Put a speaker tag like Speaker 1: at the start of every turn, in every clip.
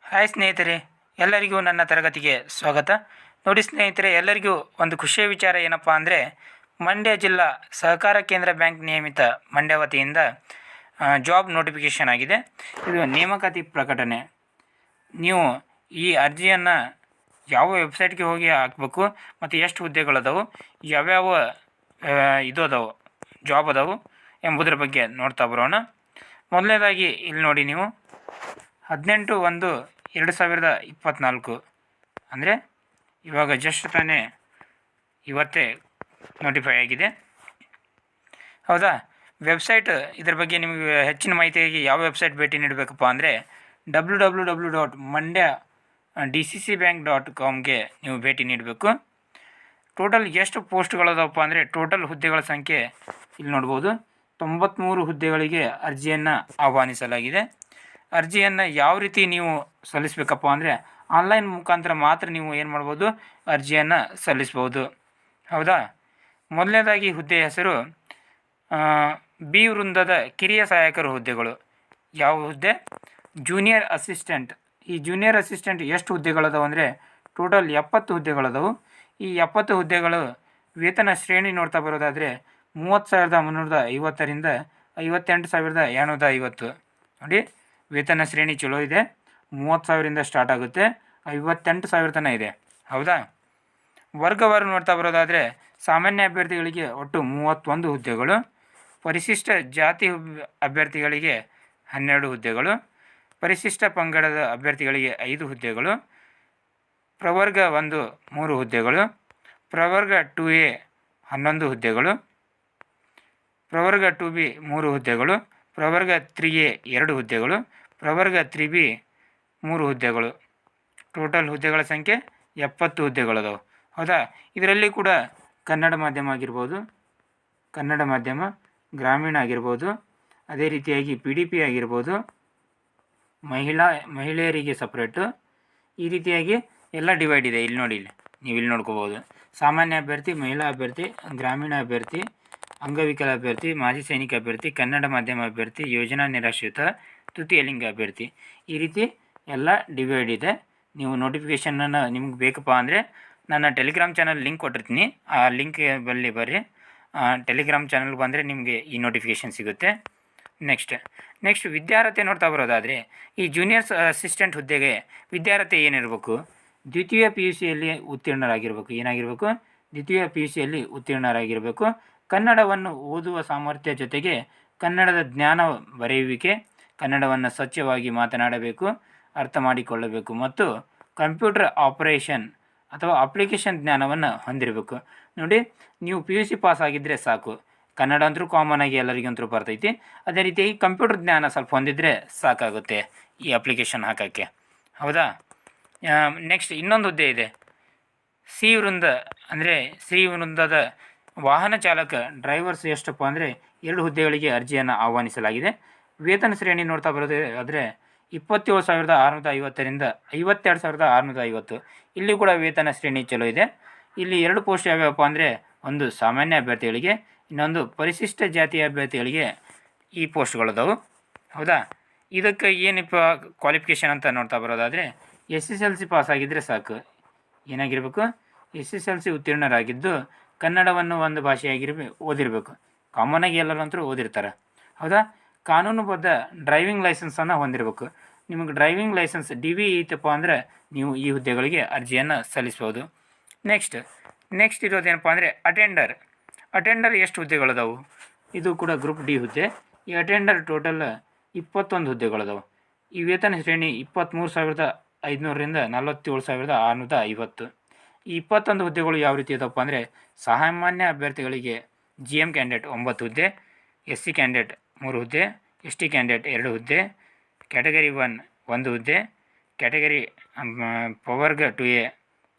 Speaker 1: Hi ಸ್ನೇಹಿತರೆ, ಎಲ್ಲರಿಗೂ ನನ್ನ ತರಗತಿಗೆ ಸ್ವಾಗತ. ನೋಡಿ ಸ್ನೇಹಿತರೆ, ಎಲ್ಲರಿಗೂ ಒಂದು ಖುಷಿಯ ವಿಚಾರ ಏನಪ್ಪ ಅಂದರೆ, ಮಂಡ್ಯ ಜಿಲ್ಲಾ ಸಹಕಾರ ಕೇಂದ್ರ ಬ್ಯಾಂಕ್ ನಿಯಮಿತ ಮಂಡ್ಯ ವತಿಯಿಂದ ಜಾಬ್ ನೋಟಿಫಿಕೇಷನ್ ಆಗಿದೆ. ಇದು ನೇಮಕಾತಿ ಪ್ರಕಟಣೆ. ನೀವು ಈ ಅರ್ಜಿಯನ್ನು ಯಾವ ವೆಬ್ಸೈಟ್ಗೆ ಹೋಗಿ ಹಾಕಬೇಕು ಮತ್ತು ಎಷ್ಟು ಹುದ್ದೆಗಳದಾವು, ಯಾವ್ಯಾವ ಇದು ಅದಾವು ಜಾಬ್ ಅದಾವು ಎಂಬುದರ ಬಗ್ಗೆ ನೋಡ್ತಾ ಬರೋಣ. ಮೊದಲನೇದಾಗಿ ಇಲ್ಲಿ ನೋಡಿ, ನೀವು 18/1/2024 ಅಂದರೆ ಇವಾಗ ಜಸ್ಟ್ ತಾನೇ ಇವತ್ತೇ ನೋಟಿಫೈ ಆಗಿದೆ, ಹೌದಾ. ವೆಬ್ಸೈಟ್ ಇದರ ಬಗ್ಗೆ ನಿಮಗೆ ಹೆಚ್ಚಿನ ಮಾಹಿತಿಯಾಗಿ ಯಾವ ವೆಬ್ಸೈಟ್ ಭೇಟಿ ನೀಡಬೇಕಪ್ಪ ಅಂದರೆ www.mandya.dccbank.comಗೆ ನೀವು ಭೇಟಿ ನೀಡಬೇಕು. ಟೋಟಲ್ ಎಷ್ಟು ಪೋಸ್ಟ್ಗಳದವಪ್ಪ ಅಂದರೆ, ಟೋಟಲ್ ಹುದ್ದೆಗಳ ಸಂಖ್ಯೆ ಇಲ್ಲಿ ನೋಡ್ಬೋದು. 93 ಹುದ್ದೆಗಳಿಗೆ ಅರ್ಜಿಯನ್ನು ಆಹ್ವಾನಿಸಲಾಗಿದೆ. ಅರ್ಜಿಯನ್ನು ಯಾವ ರೀತಿ ನೀವು ಸಲ್ಲಿಸಬೇಕಪ್ಪ ಅಂದರೆ, ಆನ್ಲೈನ್ ಮುಖಾಂತರ ಮಾತ್ರ ನೀವು ಏನು ಮಾಡ್ಬೋದು, ಅರ್ಜಿಯನ್ನು ಸಲ್ಲಿಸ್ಬೋದು, ಹೌದಾ. ಮೊದಲನೇದಾಗಿ ಹುದ್ದೆ ಹೆಸರು ಬಿ ವೃಂದದ ಕಿರಿಯ ಸಹಾಯಕರ ಹುದ್ದೆಗಳು. ಯಾವ ಹುದ್ದೆ? Junior assistant. ಈ ಜೂನಿಯರ್ ಅಸಿಸ್ಟೆಂಟ್ ಎಷ್ಟು ಹುದ್ದೆಗಳದಾವು ಅಂದರೆ ಟೋಟಲ್ 70 ಹುದ್ದೆಗಳದಾವು. ಈ 70 ಹುದ್ದೆಗಳು ವೇತನ ಶ್ರೇಣಿ ನೋಡ್ತಾ ಬರೋದಾದರೆ 30,350ರಿಂದ 58,250. ನೋಡಿ, ವೇತನ ಶ್ರೇಣಿ ಚಲೋ ಇದೆ. 30,000ರಿಂದ ಸ್ಟಾರ್ಟ್ ಆಗುತ್ತೆ, 58,000 ತನಕ ಇದೆ, ಹೌದಾ. ವರ್ಗವಾರು ನೋಡ್ತಾ ಬರೋದಾದರೆ ಸಾಮಾನ್ಯ ಅಭ್ಯರ್ಥಿಗಳಿಗೆ ಒಟ್ಟು 31 ಹುದ್ದೆಗಳು, ಪರಿಶಿಷ್ಟ ಜಾತಿ ಅಭ್ಯರ್ಥಿಗಳಿಗೆ 12 ಹುದ್ದೆಗಳು, ಪರಿಶಿಷ್ಟ ಪಂಗಡದ ಅಭ್ಯರ್ಥಿಗಳಿಗೆ 5 ಹುದ್ದೆಗಳು, ಪ್ರವರ್ಗ 1 3 ಹುದ್ದೆಗಳು, ಪ್ರವರ್ಗ 2A 11 ಹುದ್ದೆಗಳು, ಪ್ರವರ್ಗ 2B 3 ಹುದ್ದೆಗಳು, ಪ್ರವರ್ಗ 3A 2 ಹುದ್ದೆಗಳು, ಪ್ರವರ್ಗ 3B 3 ಹುದ್ದೆಗಳು. ಟೋಟಲ್ ಹುದ್ದೆಗಳ ಸಂಖ್ಯೆ 70 ಹುದ್ದೆಗಳದಾವು, ಹೌದಾ. ಇದರಲ್ಲಿ ಕೂಡ ಕನ್ನಡ ಮಾಧ್ಯಮ ಆಗಿರ್ಬೋದು, ಕನ್ನಡ ಮಾಧ್ಯಮ, ಗ್ರಾಮೀಣ ಆಗಿರ್ಬೋದು, ಅದೇ ರೀತಿಯಾಗಿ PDP ಆಗಿರ್ಬೋದು, ಮಹಿಳೆಯರಿಗೆ ಸಪ್ರೇಟು, ಈ ರೀತಿಯಾಗಿ ಎಲ್ಲ ಡಿವೈಡ್ ಇದೆ. ಇಲ್ಲಿ ನೋಡಿ, ನೀವು ಇಲ್ಲಿ ನೋಡ್ಕೋಬೋದು. ಸಾಮಾನ್ಯ ಅಭ್ಯರ್ಥಿ, ಮಹಿಳಾ ಅಭ್ಯರ್ಥಿ, ಗ್ರಾಮೀಣ ಅಭ್ಯರ್ಥಿ, ಅಂಗವಿಕಲ ಅಭ್ಯರ್ಥಿ, ಮಾಜಿ ಸೈನಿಕ ಅಭ್ಯರ್ಥಿ, ಕನ್ನಡ ಮಾಧ್ಯಮ ಅಭ್ಯರ್ಥಿ, ಯೋಜನಾ ನಿರಾಶ್ರಿತ, ತೃತೀಯ ಲಿಂಗ ಅಭ್ಯರ್ಥಿ, ಈ ರೀತಿ ಎಲ್ಲ ಡಿವೈಡ್ ಇದೆ. ನೀವು ನೋಟಿಫಿಕೇಷನನ್ನು ನಿಮ್ಗೆ ಬೇಕಪ್ಪ ಅಂದರೆ ನನ್ನ ಟೆಲಿಗ್ರಾಮ್ ಚಾನಲ್ ಲಿಂಕ್ ಕೊಟ್ಟಿರ್ತೀನಿ, ಆ ಲಿಂಕ್ ಬಲ್ಲಿ ಬರ್ರಿ. ಟೆಲಿಗ್ರಾಮ್ ಚಾನಲ್ಗೆ ಬಂದರೆ ನಿಮಗೆ ಈ ನೋಟಿಫಿಕೇಷನ್ ಸಿಗುತ್ತೆ. ನೆಕ್ಸ್ಟ್ ವಿದ್ಯಾರ್ಹತೆ ನೋಡ್ತಾ ಬರೋದಾದರೆ, ಈ ಜೂನಿಯರ್ಸ್ ಅಸಿಸ್ಟೆಂಟ್ ಹುದ್ದೆಗೆ ವಿದ್ಯಾರ್ಹತೆ ಏನಿರಬೇಕು? ದ್ವಿತೀಯ PUCಯಲ್ಲಿ ಉತ್ತೀರ್ಣರಾಗಿರಬೇಕು. ಏನಾಗಿರಬೇಕು? ದ್ವಿತೀಯ PUCಯಲ್ಲಿ ಉತ್ತೀರ್ಣರಾಗಿರಬೇಕು. ಕನ್ನಡವನ್ನು ಓದುವ ಸಾಮರ್ಥ್ಯ ಜೊತೆಗೆ ಕನ್ನಡದ ಜ್ಞಾನ, ಬರೆಯುವಿಕೆ, ಕನ್ನಡವನ್ನು ಸ್ವಚ್ಛವಾಗಿ ಮಾತನಾಡಬೇಕು, ಅರ್ಥ ಮಾಡಿಕೊಳ್ಳಬೇಕು ಮತ್ತು ಕಂಪ್ಯೂಟರ್ ಆಪರೇಷನ್ ಅಥವಾ ಅಪ್ಲಿಕೇಶನ್ ಜ್ಞಾನವನ್ನು ಹೊಂದಿರಬೇಕು. ನೋಡಿ, ನೀವು PUC ಪಾಸ್ ಆಗಿದ್ದರೆ ಸಾಕು. ಕನ್ನಡ ಅಂತೂ ಕಾಮನ್ ಆಗಿ ಎಲ್ಲರಿಗಂತೂ ಬರ್ತೈತಿ. ಅದೇ ರೀತಿಯಾಗಿ ಕಂಪ್ಯೂಟರ್ ಜ್ಞಾನ ಸ್ವಲ್ಪ ಹೊಂದಿದರೆ ಸಾಕಾಗುತ್ತೆ ಈ ಅಪ್ಲಿಕೇಶನ್ ಹಾಕೋಕ್ಕೆ, ಹೌದಾ. ನೆಕ್ಸ್ಟ್ ಇನ್ನೊಂದು ಹುದ್ದೆ ಇದೆ, ಸಿ ವೃಂದ. ಅಂದರೆ ಸಿ ವೃಂದದ ವಾಹನ ಚಾಲಕ, ಡ್ರೈವರ್ಸ್ ಎಷ್ಟಪ್ಪ ಅಂದರೆ 2 ಹುದ್ದೆಗಳಿಗೆ ಅರ್ಜಿಯನ್ನು ಆಹ್ವಾನಿಸಲಾಗಿದೆ. ವೇತನ ಶ್ರೇಣಿ ನೋಡ್ತಾ ಬರೋದು ಆದರೆ 27,650ರಿಂದ 52,650. ಇಲ್ಲಿ ಕೂಡ ವೇತನ ಶ್ರೇಣಿ ಚಲೋ ಇದೆ. ಇಲ್ಲಿ 2 ಪೋಸ್ಟ್ ಯಾವ್ಯಾವಪ್ಪ ಅಂದರೆ, ಒಂದು ಸಾಮಾನ್ಯ ಅಭ್ಯರ್ಥಿಗಳಿಗೆ, ಇನ್ನೊಂದು ಪರಿಶಿಷ್ಟ ಜಾತಿಯ ಅಭ್ಯರ್ಥಿಗಳಿಗೆ ಈ ಪೋಸ್ಟ್ಗಳದಾವು, ಹೌದಾ. ಇದಕ್ಕೆ ಏನಪ್ಪ ಕ್ವಾಲಿಫಿಕೇಷನ್ ಅಂತ ನೋಡ್ತಾ ಬರೋದಾದರೆ SSLC ಪಾಸ್ ಆಗಿದ್ದರೆ ಸಾಕು. ಏನಾಗಿರಬೇಕು? SSLC ಉತ್ತೀರ್ಣರಾಗಿದ್ದು ಕನ್ನಡವನ್ನು ಒಂದು ಓದಿರಬೇಕು. ಕಾಮನಾಗಿ ಎಲ್ಲರಂತರೂ ಓದಿರ್ತಾರೆ, ಹೌದಾ. ಕಾನೂನುಬದ್ಧ ಡ್ರೈವಿಂಗ್ ಲೈಸೆನ್ಸನ್ನು ಹೊಂದಿರಬೇಕು. ನಿಮಗೆ ಡ್ರೈವಿಂಗ್ ಲೈಸೆನ್ಸ್ DV ಐತಪ್ಪ ಅಂದರೆ ನೀವು ಈ ಹುದ್ದೆಗಳಿಗೆ ಅರ್ಜಿಯನ್ನು ಸಲ್ಲಿಸ್ಬೋದು. ನೆಕ್ಸ್ಟ್ ಇರೋದೇನಪ್ಪ ಅಂದರೆ ಅಟೆಂಡರ್ ಎಷ್ಟು ಹುದ್ದೆಗಳದಾವು? ಇದು ಕೂಡ ಗ್ರೂಪ್ D ಹುದ್ದೆ. ಈ ಅಟೆಂಡರ್ ಟೋಟಲ್ 21 ಹುದ್ದೆಗಳದಾವು. ಈ ವೇತನ ಶ್ರೇಣಿ 23,500ರಿಂದ 47,650. ಈ 21 ಹುದ್ದೆಗಳು ಯಾವ ರೀತಿ ಇದಪ್ಪ ಅಂದರೆ, ಸಾಮಾನ್ಯ ಅಭ್ಯರ್ಥಿಗಳಿಗೆ GM ಕ್ಯಾಂಡಿಡೇಟ್ 9 ಹುದ್ದೆ, SC ಕ್ಯಾಂಡಿಡೇಟ್ 3 ಹುದ್ದೆ, ST ಕ್ಯಾಂಡಿಡೇಟ್ 2 ಹುದ್ದೆ, ಕ್ಯಾಟಗರಿ 1 ಹುದ್ದೆ, ಕ್ಯಾಟಗರಿ ಪ್ರವರ್ಗ 2A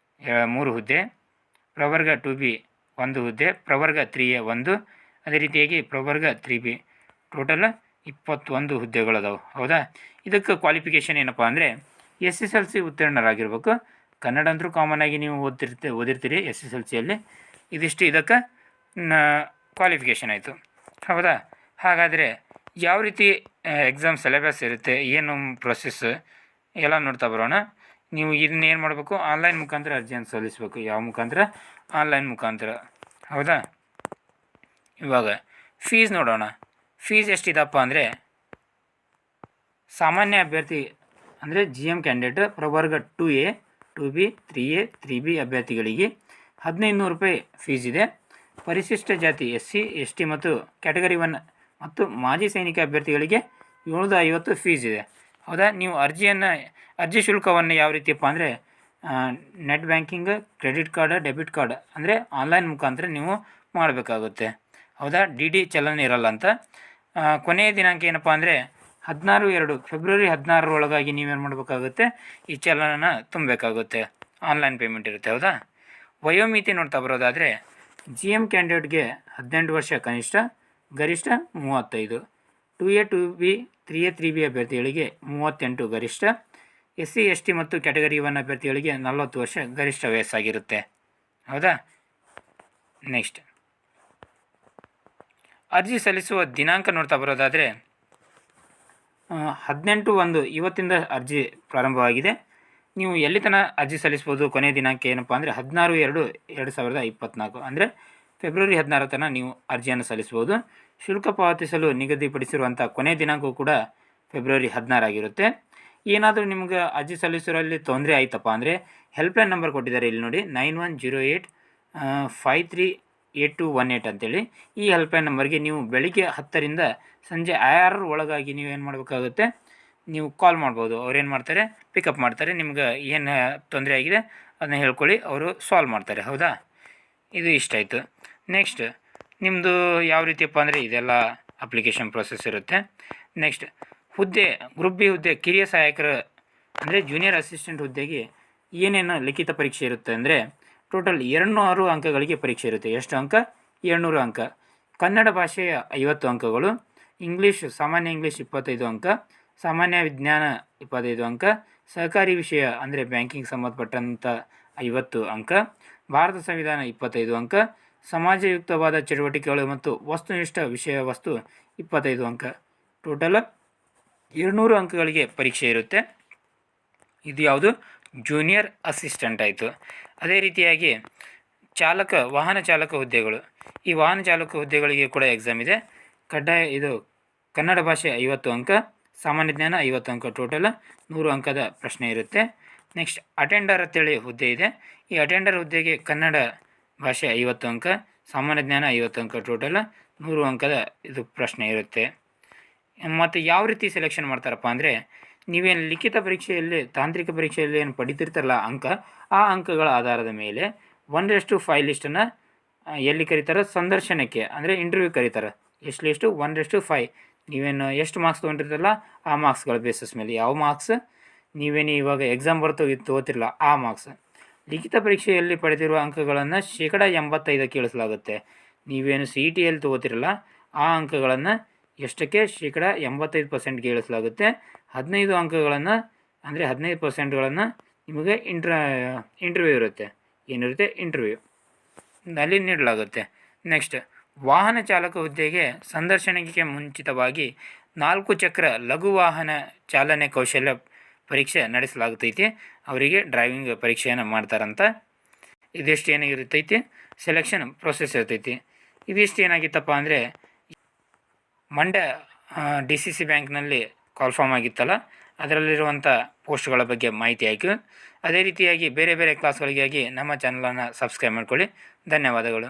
Speaker 1: 3 ಹುದ್ದೆ, ಪ್ರವರ್ಗ 2B 1 ಹುದ್ದೆ, ಪ್ರವರ್ಗ 3A 1, ಅದೇ ರೀತಿಯಾಗಿ ಪ್ರವರ್ಗ 3B. ಟೋಟಲ್ 21 ಹುದ್ದೆಗಳದಾವು, ಹೌದಾ. ಇದಕ್ಕೆ ಕ್ವಾಲಿಫಿಕೇಷನ್ ಏನಪ್ಪ ಅಂದರೆ SSLC ಉತ್ತೀರ್ಣರಾಗಿರ್ಬೇಕು. ಕನ್ನಡ ಅಂತೂ ಕಾಮನ್ ಆಗಿ ನೀವು ಓದಿರ್ತೀರಿ SSLCಯಲ್ಲಿ. ಇದಿಷ್ಟು ಇದಕ್ಕೆ ಕ್ವಾಲಿಫಿಕೇಷನ್ ಆಯಿತು, ಹೌದಾ. ಹಾಗಾದರೆ ಯಾವ ರೀತಿ ಎಕ್ಸಾಮ್ ಸಿಲೆಬಸ್ ಇರುತ್ತೆ, ಏನು ಪ್ರೊಸೆಸ್ ಎಲ್ಲ ನೋಡ್ತಾ ಬರೋಣ. ನೀವು ಇದನ್ನೇನು ಮಾಡಬೇಕು, ಆನ್ಲೈನ್ ಮುಖಾಂತರ ಅರ್ಜಿಯನ್ನು ಸಲ್ಲಿಸಬೇಕು. ಯಾವ ಮುಖಾಂತರ? ಆನ್ಲೈನ್ ಮುಖಾಂತರ. ಹೌದಾ? ಇವಾಗ ಫೀಸ್ ನೋಡೋಣ. ಫೀಸ್ ಎಷ್ಟಿದಪ್ಪ ಅಂದರೆ, ಸಾಮಾನ್ಯ ಅಭ್ಯರ್ಥಿ ಅಂದರೆ GM ಕ್ಯಾಂಡಿಡೇಟ್ ಪ್ರವರ್ಗ 2A 2B 3A 3B ಅಭ್ಯರ್ಥಿಗಳಿಗೆ 1500 ರೂಪಾಯಿ ಫೀಸ್ ಇದೆ. ಪರಿಶಿಷ್ಟ ಜಾತಿ SC ST ಮತ್ತು ಕ್ಯಾಟಗರಿ 1 ಮತ್ತು ಮಾಜಿ ಸೈನಿಕ ಅಭ್ಯರ್ಥಿಗಳಿಗೆ 750 ಫೀಸ್ ಇದೆ. ಹೌದಾ? ನೀವು ಅರ್ಜಿ ಶುಲ್ಕವನ್ನು ಯಾವ ರೀತಿಯಪ್ಪ ಅಂದರೆ, net banking, credit card, debit card ಅಂದರೆ ಆನ್ಲೈನ್ ಮುಖಾಂತರ ನೀವು ಮಾಡಬೇಕಾಗುತ್ತೆ. ಹೌದಾ? DD ಚಲನೆ ಇರಲ್ಲ ಅಂತ. ಕೊನೆಯ ದಿನಾಂಕ ಏನಪ್ಪ ಅಂದರೆ 16/2 ಫೆಬ್ರವರಿ 16 ಒಳಗಾಗಿ ನೀವೇನು ಮಾಡಬೇಕಾಗುತ್ತೆ, ಈ ಚಲನನ ತುಂಬಬೇಕಾಗುತ್ತೆ. ಆನ್ಲೈನ್ ಪೇಮೆಂಟ್ ಇರುತ್ತೆ. ಹೌದಾ? ವಯೋಮಿತಿ ನೋಡ್ತಾ ಬರೋದಾದರೆ, GM ಕ್ಯಾಂಡಿಡೇಟ್ಗೆ 18 ವರ್ಷ ಕನಿಷ್ಠ, ಗರಿಷ್ಠ 35. 2A 2B 3A 3B ಅಭ್ಯರ್ಥಿಗಳಿಗೆ 38 ಗರಿಷ್ಠ. SC ST ಮತ್ತು ಕ್ಯಾಟಗರಿ 1 ಅಭ್ಯರ್ಥಿಗಳಿಗೆ 40 ವರ್ಷ ಗರಿಷ್ಠ ವಯಸ್ಸಾಗಿರುತ್ತೆ. ಹೌದಾ? ನೆಕ್ಸ್ಟ್ ಅರ್ಜಿ ಸಲ್ಲಿಸುವ ದಿನಾಂಕ ನೋಡ್ತಾ ಬರೋದಾದರೆ, 18/1 ಇವತ್ತಿಂದ ಅರ್ಜಿ ಪ್ರಾರಂಭವಾಗಿದೆ. ನೀವು ಎಲ್ಲಿ ತನಕ ಅರ್ಜಿ ಸಲ್ಲಿಸ್ಬೋದು? ಕೊನೆಯ ದಿನಾಂಕ ಏನಪ್ಪ ಅಂದರೆ 16/2/2024 ಅಂದರೆ ಫೆಬ್ರವರಿ 16 ತನಕ ನೀವು ಅರ್ಜಿಯನ್ನು ಸಲ್ಲಿಸ್ಬೋದು. ಶುಲ್ಕ ಪಾವತಿಸಲು ನಿಗದಿಪಡಿಸಿರುವಂಥ ಕೊನೆಯ ದಿನಾಂಕವೂ ಕೂಡ ಫೆಬ್ರವರಿ 16 ಆಗಿರುತ್ತೆ. ಏನಾದರೂ ನಿಮ್ಗೆ ಅರ್ಜಿ ಸಲ್ಲಿಸೋರಲ್ಲಿ ತೊಂದರೆ ಆಯ್ತಪ್ಪ ಅಂದರೆ ಹೆಲ್ಪ್ಲೈನ್ ನಂಬರ್ ಕೊಟ್ಟಿದ್ದಾರೆ ಇಲ್ಲಿ ನೋಡಿ, 9108 538218 ಅಂತೇಳಿ. ಈ ಹೆಲ್ಪ್ಲೈನ್ ನಂಬರ್ಗೆ ನೀವು ಬೆಳಿಗ್ಗೆ 10ರಿಂದ ಸಂಜೆ 6 ಒಳಗಾಗಿ ನೀವೇನು ಮಾಡಬೇಕಾಗುತ್ತೆ, ನೀವು ಕಾಲ್ ಮಾಡ್ಬೋದು. ಅವ್ರೇನು ಮಾಡ್ತಾರೆ, ಪಿಕಪ್ ಮಾಡ್ತಾರೆ. ನಿಮ್ಗೆ ಏನು ತೊಂದರೆ ಆಗಿದೆ ಅದನ್ನ ಹೇಳ್ಕೊಳ್ಳಿ, ಅವರು ಸಾಲ್ವ್ ಮಾಡ್ತಾರೆ. ಹೌದಾ? ಇದು ಇಷ್ಟ ಆಯಿತು. ನೆಕ್ಸ್ಟ್ ನಿಮ್ಮದು ಯಾವ ರೀತಿಯಪ್ಪ ಅಂದರೆ ಇದೆಲ್ಲ ಅಪ್ಲಿಕೇಶನ್ ಪ್ರೊಸೆಸ್ ಇರುತ್ತೆ. ನೆಕ್ಸ್ಟ್ ಹುದ್ದೆ, ಗ್ರೂಪ್ ಬಿ ಹುದ್ದೆ ಕಿರಿಯ ಸಹಾಯಕರ ಅಂದರೆ ಜೂನಿಯರ್ ಅಸಿಸ್ಟೆಂಟ್ ಹುದ್ದೆಗೆ ಏನೇನು ಲಿಖಿತ ಪರೀಕ್ಷೆ ಇರುತ್ತೆ ಅಂದರೆ, ಟೋಟಲ್ 200 ಅಂಕಗಳಿಗೆ ಪರೀಕ್ಷೆ ಇರುತ್ತೆ. ಎಷ್ಟು ಅಂಕ? 200 ಅಂಕ. ಕನ್ನಡ ಭಾಷೆಯ 50 ಅಂಕಗಳು, ಸಾಮಾನ್ಯ ಇಂಗ್ಲೀಷ್ 25 ಅಂಕ, ಸಾಮಾನ್ಯ ವಿಜ್ಞಾನ 25 ಅಂಕ, ಸಹಕಾರಿ ವಿಷಯ ಅಂದರೆ ಬ್ಯಾಂಕಿಂಗ್ ಸಂಬಂಧಪಟ್ಟಂಥ 50 ಅಂಕ, ಭಾರತ ಸಂವಿಧಾನ 25 ಅಂಕ, ಸಮಾಜಯುಕ್ತವಾದ ಚಟುವಟಿಕೆಗಳು ಮತ್ತು ವಸ್ತುನಿಷ್ಠ ವಿಷಯ ವಸ್ತು 25 ಅಂಕ. ಟೋಟಲ್ 200 ಅಂಕಗಳಿಗೆ ಪರೀಕ್ಷೆ ಇರುತ್ತೆ. ಇದು ಯಾವುದು? ಜೂನಿಯರ್ ಅಸಿಸ್ಟೆಂಟ್ ಆಯಿತು. ಅದೇ ರೀತಿಯಾಗಿ ವಾಹನ ಚಾಲಕ ಹುದ್ದೆಗಳು, ಈ ವಾಹನ ಚಾಲಕ ಹುದ್ದೆಗಳಿಗೆ ಕೂಡ ಎಕ್ಸಾಮ್ ಇದೆ. ಇದು ಕನ್ನಡ ಭಾಷೆ 50 ಅಂಕ, ಸಾಮಾನ್ಯ ಜ್ಞಾನ 50 ಅಂಕ, ಟೋಟಲ್ 100 ಅಂಕದ ಪ್ರಶ್ನೆ ಇರುತ್ತೆ. ನೆಕ್ಸ್ಟ್ ಅಟೆಂಡರ್ ಅಂತೇಳಿ ಹುದ್ದೆ ಇದೆ. ಈ ಅಟೆಂಡರ್ ಹುದ್ದೆಗೆ ಕನ್ನಡ ಭಾಷೆ 50 ಅಂಕ, ಸಾಮಾನ್ಯ ಜ್ಞಾನ 50 ಅಂಕ, ಟೋಟಲ್ 100 ಅಂಕದ ಇದು ಪ್ರಶ್ನೆ ಇರುತ್ತೆ. ಮತ್ತು ಯಾವ ರೀತಿ ಸೆಲೆಕ್ಷನ್ ಮಾಡ್ತಾರಪ್ಪ ಅಂದರೆ, ನೀವೇನು ಲಿಖಿತ ಪರೀಕ್ಷೆಯಲ್ಲಿ, ತಾಂತ್ರಿಕ ಪರೀಕ್ಷೆಯಲ್ಲಿ ಏನು ಪಡಿತಿರ್ತಾರಲ್ಲ ಅಂಕ, ಆ ಅಂಕಗಳ ಆಧಾರದ ಮೇಲೆ 1:5 ಲಿಸ್ಟನ್ನು ಎಲ್ಲಿ ಕರೀತಾರೆ? ಸಂದರ್ಶನಕ್ಕೆ ಅಂದರೆ ಇಂಟರ್ವ್ಯೂ ಕರೀತಾರೆ. ಎಷ್ಟು ಲಿಸ್ಟು? 1:5. ನೀವೇನು ಎಷ್ಟು ಮಾರ್ಕ್ಸ್ ತೊಗೊಂಡಿರ್ತಾರಲ್ಲ ಆ ಮಾರ್ಕ್ಸ್ಗಳ ಬೇಸಿಸ್ ಮೇಲೆ, ಯಾವ ಮಾರ್ಕ್ಸ್ ನೀವೇನು ಇವಾಗ ಎಕ್ಸಾಮ್ ತೊಗೋತಿರಲ್ಲ ಆ ಮಾರ್ಕ್ಸ್. ಲಿಖಿತ ಪರೀಕ್ಷೆಯಲ್ಲಿ ಪಡೆದಿರುವ ಅಂಕಗಳನ್ನು 85% ಇಳಿಸಲಾಗುತ್ತೆ. ನೀವೇನು CETಯಲ್ಲಿ ತೊಗೋತಿರಲ್ಲ ಆ ಅಂಕಗಳನ್ನು ಎಷ್ಟಕ್ಕೆ? 85%ಗೆ ಇಳಿಸಲಾಗುತ್ತೆ. 15 ಅಂಕಗಳನ್ನು ಅಂದರೆ 15%ಗಳನ್ನು ನಿಮಗೆ ಇಂಟರ್ವ್ಯೂ ಇರುತ್ತೆ. ಏನಿರುತ್ತೆ? ಇಂಟರ್ವ್ಯೂ ಅಲ್ಲಿ ನೀಡಲಾಗುತ್ತೆ. ನೆಕ್ಸ್ಟ್ ವಾಹನ ಚಾಲಕ ಹುದ್ದೆಗೆ ಸಂದರ್ಶನಕ್ಕೆ ಮುಂಚಿತವಾಗಿ 4 ಚಕ್ರ ಲಘು ವಾಹನ ಚಾಲನೆ ಕೌಶಲ್ಯ ಪರೀಕ್ಷೆ ನಡೆಸಲಾಗುತ್ತೈತಿ. ಅವರಿಗೆ ಡ್ರೈವಿಂಗ್ ಪರೀಕ್ಷೆಯನ್ನು ಮಾಡ್ತಾರಂತ. ಇದಿಷ್ಟು ಏನಾಗಿರುತ್ತೈತಿ? ಸೆಲೆಕ್ಷನ್ ಪ್ರೊಸೆಸ್ ಇರ್ತೈತಿ. ಇದಿಷ್ಟು ಏನಾಗಿತ್ತಪ್ಪ ಅಂದರೆ, ಮಂಡ್ಯ DCC ಬ್ಯಾಂಕ್ನಲ್ಲಿ ಕಾಲ್ಫಾರ್ಮ್ ಆಗಿತ್ತಲ್ಲ, ಅದರಲ್ಲಿರುವಂಥ ಪೋಸ್ಟ್ಗಳ ಬಗ್ಗೆ ಮಾಹಿತಿ ಆಯಿತು. ಅದೇ ರೀತಿಯಾಗಿ ಬೇರೆ ಬೇರೆ ಕ್ಲಾಸ್ಗಳಿಗಾಗಿ ನಮ್ಮ ಚಾನಲನ್ನು ಸಬ್ಸ್ಕ್ರೈಬ್ ಮಾಡ್ಕೊಳ್ಳಿ. ಧನ್ಯವಾದಗಳು.